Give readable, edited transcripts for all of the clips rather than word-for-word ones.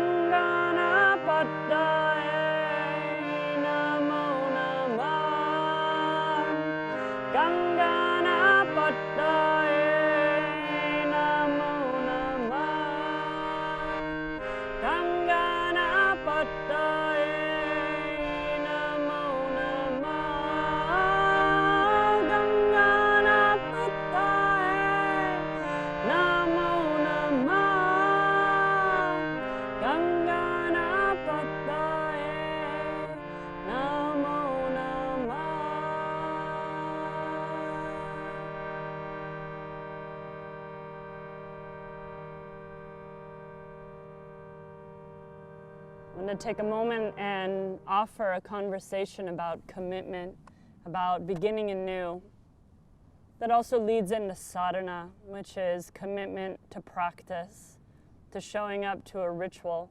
Ganganapataye Namo Namah. Ganganapataye Namo Namah. Ganganapataye Namo Namah. Ganganapataye Namo Namah. Ganganapataye Namo Namah. I'm going to take a moment and offer a conversation about commitment, about beginning anew. That also leads into sadhana, which is commitment to practice, to showing up to a ritual,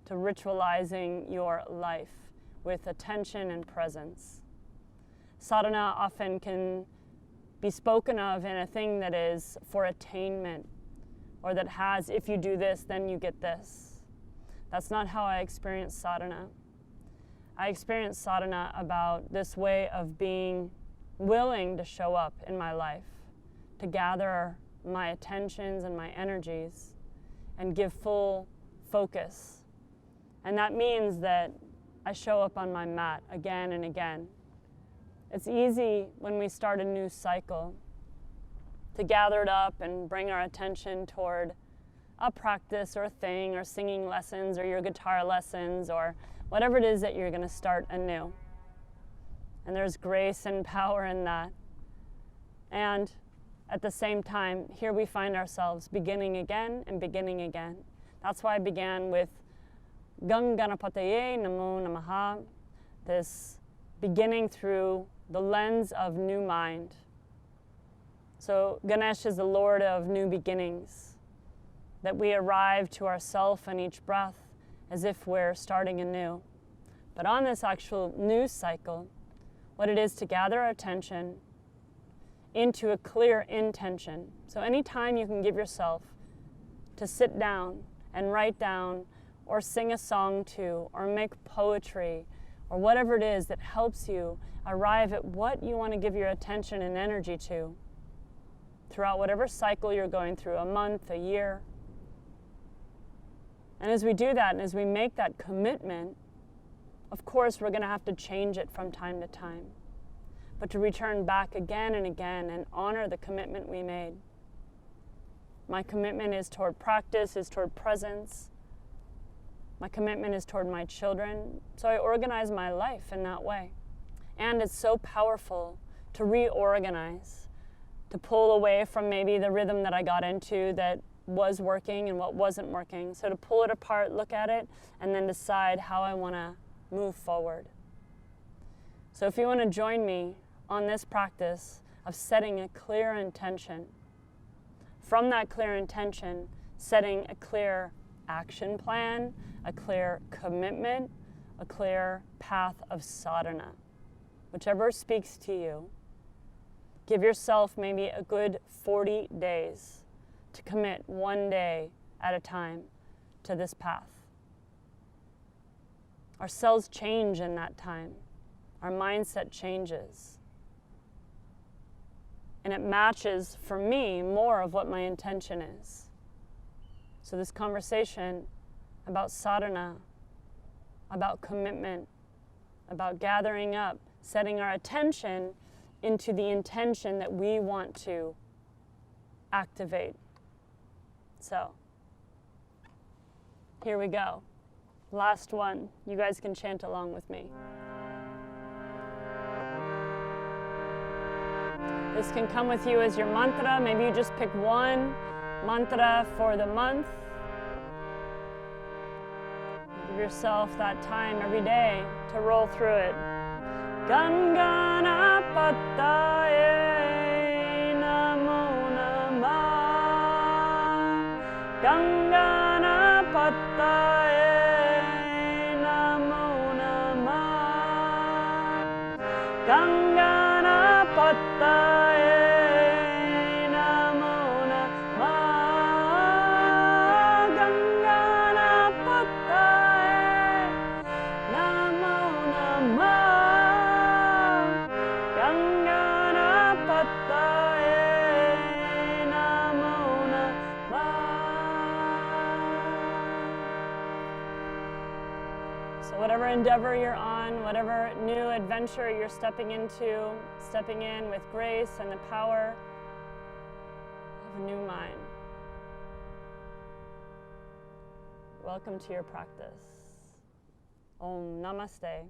to ritualizing your life with attention and presence. Sadhana often can be spoken of in a thing that is for attainment, or that has, if you do this, then you get this. That's not how I experience sadhana. I experience sadhana about this way of being willing to show up in my life, to gather my attentions and my energies and give full focus. And that means that I show up on my mat again and again. It's easy when we start a new cycle to gather it up and bring our attention toward a practice or a thing or singing lessons or your guitar lessons or whatever it is that you're going to start anew. And there's grace and power in that. And at the same time, here we find ourselves beginning again and beginning again. That's why I began with Ganganapataye Namo Namaha, this beginning through the lens of new mind. So Ganesh is the Lord of new beginnings, that we arrive to ourself in each breath as if we're starting anew. But on this actual new cycle, what it is to gather our attention into a clear intention. So anytime you can give yourself to sit down and write down or sing a song to or make poetry or whatever it is that helps you arrive at what you want to give your attention and energy to throughout whatever cycle you're going through, a month, a year. And as we do that and as we make that commitment, of course we're going to have to change it from time to time. But to return back again and again and honor the commitment we made. My commitment is toward practice, is toward presence. My commitment is toward my children. So I organize my life in that way. And it's so powerful to reorganize, to pull away from maybe the rhythm that I got into that was working and what wasn't working. So to pull it apart, look at it, and then decide how I want to move forward. So if you want to join me on this practice of setting a clear intention, from that clear intention, setting a clear action plan, a clear commitment, a clear path of sadhana, whichever speaks to you, give yourself maybe a good 40 days to commit one day at a time to this path. Our cells change in that time. Our mindset changes. And it matches, for me, more of what my intention is. So this conversation about sadhana, about commitment, about gathering up, setting our attention into the intention that we want to activate. So, here we go. Last one. You guys can chant along with me. This can come with you as your mantra. Maybe you just pick one mantra for the month. Give yourself that time every day to roll through it. Ganganapataye Namo Namah. Ganganapataye Namo Namah. Ganganapataye Namo Namah. Ganganapataye So whatever endeavor you're on, whatever new adventure you're stepping into, stepping in with grace and the power of a new mind. Welcome to your practice. Om Namaste.